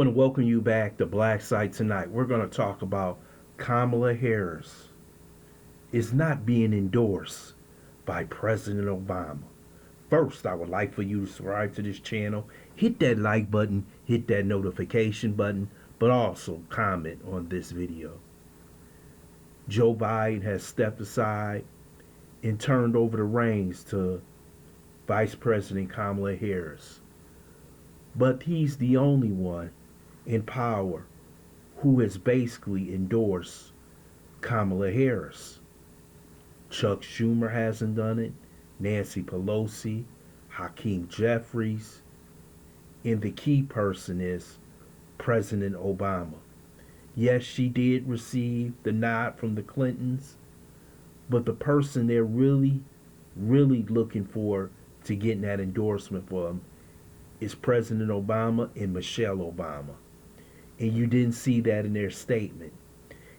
I want to welcome you back to Black Site Tonight. We're going to talk about Kamala Harris is not being endorsed by President Obama. First, I would like for you to subscribe to this channel, hit that like button, hit that notification button, but also comment on this video. Joe Biden has stepped aside and turned over the reins to Vice President Kamala Harris. But he's the only one in power who has basically endorsed Kamala Harris. Chuck Schumer hasn't done it, Nancy Pelosi, Hakeem Jeffries, and the key person is President Obama. Yes, she did receive the nod from the Clintons, but the person they're really looking for to get that endorsement for them is President Obama and Michelle Obama. And you didn't see that in their statement.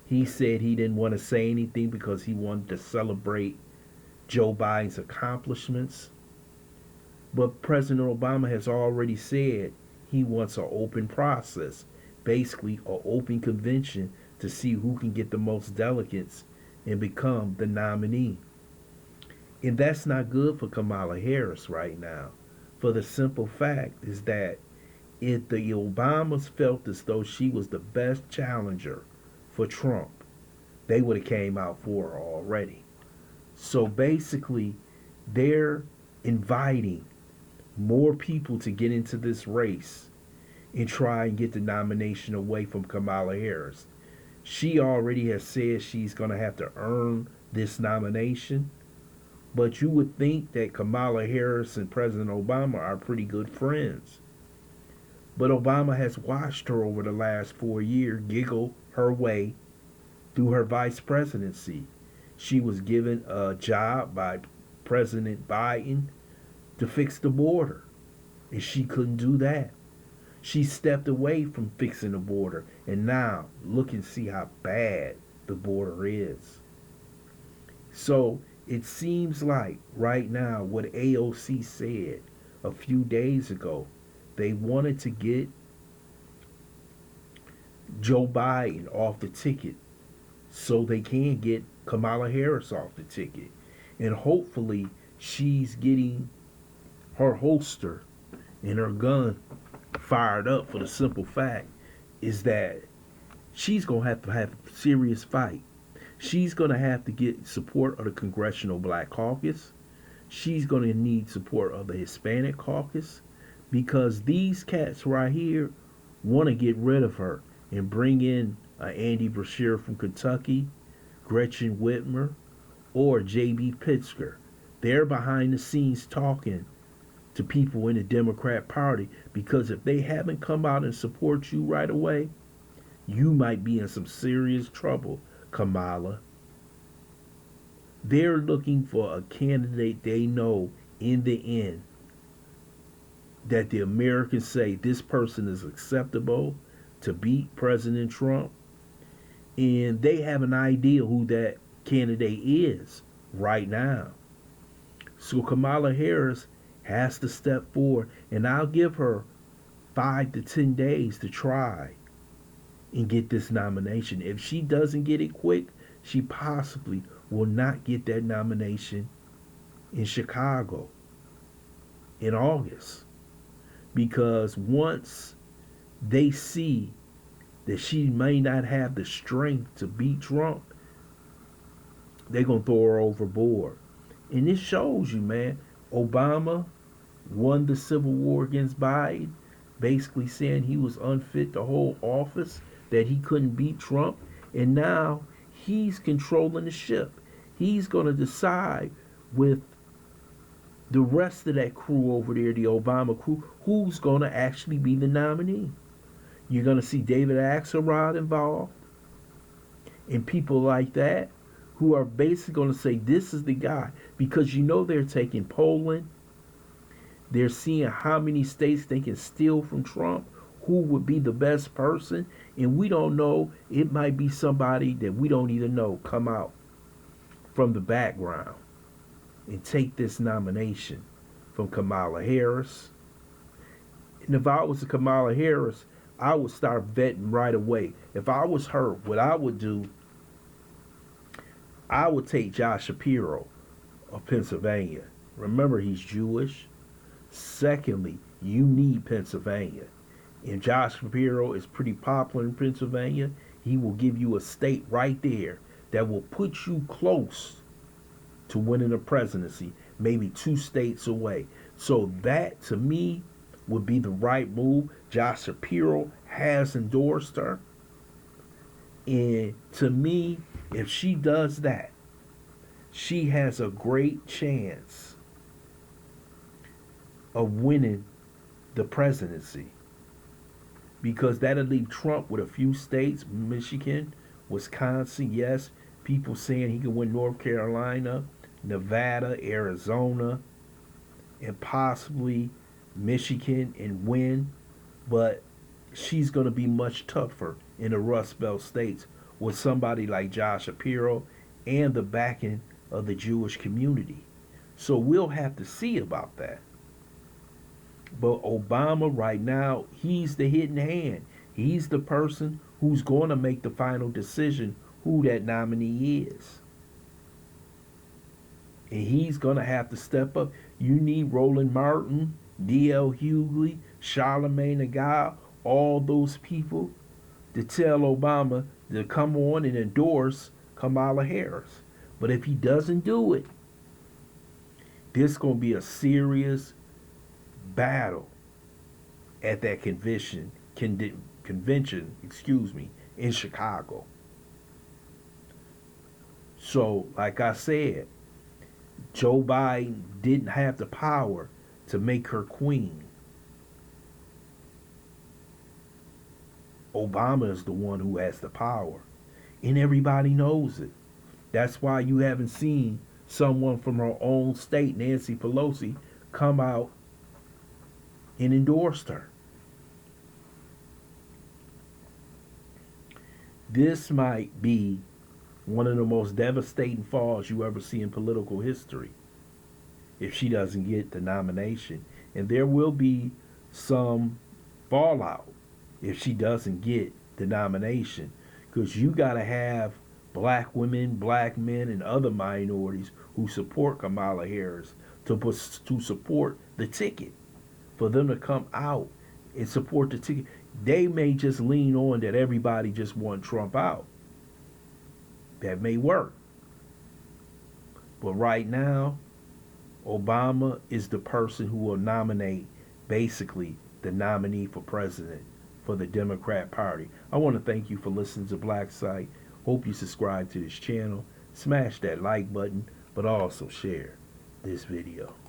He said he didn't want to say anything because he wanted to celebrate Joe Biden's accomplishments. But President Obama has already said he wants an open process, basically an open convention to see who can get the most delegates and become the nominee. And that's not good for Kamala Harris right now. For the simple fact is that if the Obamas felt as though she was the best challenger for Trump, they would have came out for her already. So basically, they're inviting more people to get into this race and try and get the nomination away from Kamala Harris. She already has said she's going to have to earn this nomination. But you would think that Kamala Harris and President Obama are pretty good friends. But Obama has watched her over the last 4 years giggle her way through her vice presidency. She was given a job by President Biden to fix the border, and she couldn't do that. She stepped away from fixing the border, and now look and see how bad the border is. So it seems like right now what AOC said a few days ago, they wanted to get Joe Biden off the ticket so they can get Kamala Harris off the ticket. And hopefully she's getting her holster and her gun fired up for the simple fact is that she's going to have a serious fight. She's going to have to get support of the Congressional Black Caucus. She's going to need support of the Hispanic Caucus because these cats right here want to get rid of her and bring in Andy Beshear from Kentucky, Gretchen Whitmer, or J.B. Pritzker. They're behind the scenes talking to people in the Democrat Party because if they haven't come out and support you right away, you might be in some serious trouble, Kamala. They're looking for a candidate they know in the end that the Americans say this person is acceptable to beat President Trump. And they have an idea who that candidate is right now. So Kamala Harris has to step forward, and I'll give her 5 to 10 days to try and get this nomination. If she doesn't get it quick, she possibly will not get that nomination in Chicago in August. Because once they see that she may not have the strength to beat Trump, they're going to throw her overboard. And this shows you, man, Obama won the Civil War against Biden, basically saying he was unfit to hold office, that he couldn't beat Trump, and now he's controlling the ship. He's going to decide with the rest of that crew over there, the Obama crew, who's going to actually be the nominee. You're going to see David Axelrod involved and people like that who are basically going to say this is the guy, because you know they're taking Poland. They're seeing how many states they can steal from Trump, who would be the best person, and we don't know. It might be somebody that we don't even know come out from the background and take this nomination from Kamala Harris. And if I was Kamala Harris, I would start vetting right away. If I was her, what I would do, I would take Josh Shapiro of Pennsylvania. Remember, he's Jewish. Secondly, you need Pennsylvania. And Josh Shapiro is pretty popular in Pennsylvania. He will give you a state right there that will put you close to winning the presidency, maybe 2 states away. So that, to me, would be the right move. Josh Shapiro has endorsed her. And to me, if she does that, she has a great chance of winning the presidency. Because that'll leave Trump with a few states, Michigan, Wisconsin, yes, people saying he can win North Carolina, Nevada, Arizona, and possibly Michigan and win. But she's going to be much tougher in the Rust Belt states with somebody like Josh Shapiro and the backing of the Jewish community. So we'll have to see about that. But Obama right now, he's the hidden hand. He's the person who's going to make the final decision who that nominee is. And he's going to have to step up. You need Roland Martin, D.L. Hughley, Charlemagne the Guy, all those people to tell Obama to come on and endorse Kamala Harris. But if he doesn't do it, this is going to be a serious battle at that convention, in Chicago. So, like I said, Joe Biden didn't have the power to make her queen. Obama is the one who has the power. And everybody knows it. That's why you haven't seen someone from her own state, Nancy Pelosi, come out and endorsed her. This might be one of the most devastating falls you ever see in political history if she doesn't get the nomination. And there will be some fallout if she doesn't get the nomination, because you got to have black women, black men, and other minorities who support Kamala Harris to support the ticket, for them to come out and support the ticket. They may just lean on that everybody just want Trump out. That may work. But right now, Obama is the person who will nominate, basically, the nominee for president for the Democrat Party. I want to thank you for listening to Black Site. Hope you subscribe to this channel. Smash that like button, but also share this video.